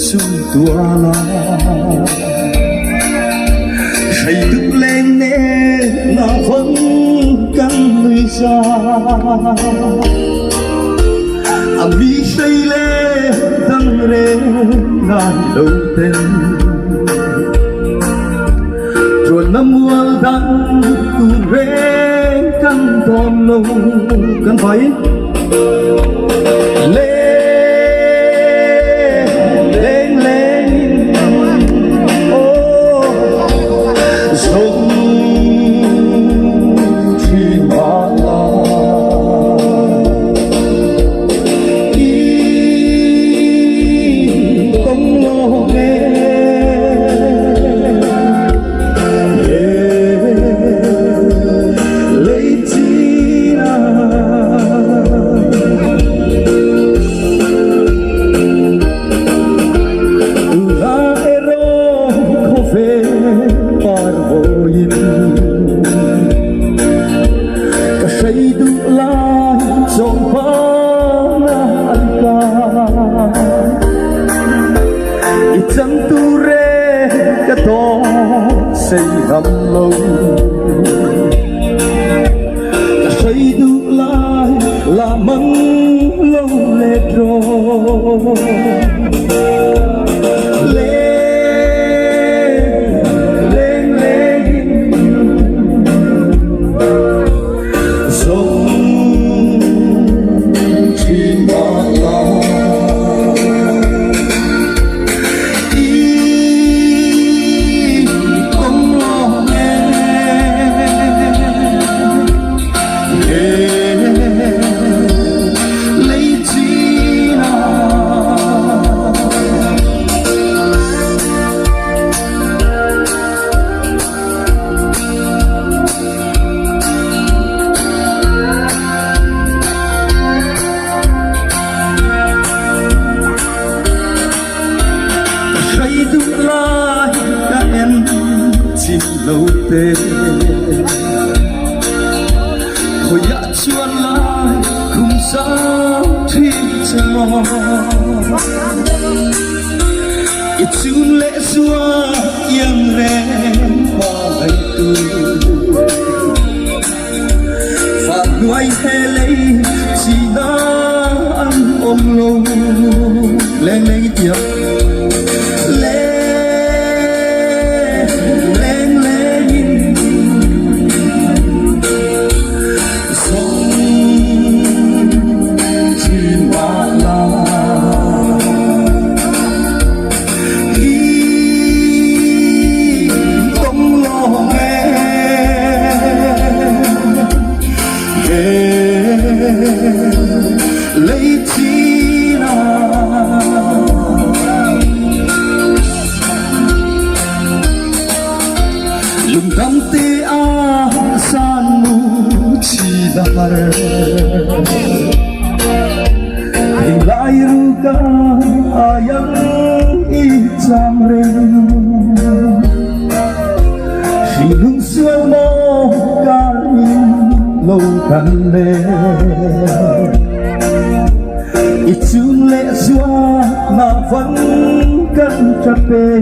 xuân tua la say thức lên nè là vẫn căng người xa mi say lên tăng rê ngàn đầu tên rồi năm mùa đắng tu rê căng còn lâu cần phải chẳng tu rê cái to xây ngầm lâu xây tu lại là măng lâu lệ rồi lâu tê hồi đã chuan lại cùng sao thi cho ít chun lệ xua yên rèn hoa ngày tu và người hè lấy chỉ đã ăn ôm lâu lên lấy tiếng lấy chi nào lùng cam tê a san mu chi dar hình lại ruka ayang icham re hình xuân mô karin lâu căn lệ ít chun lệ xóa mà vẫn cần chặt bê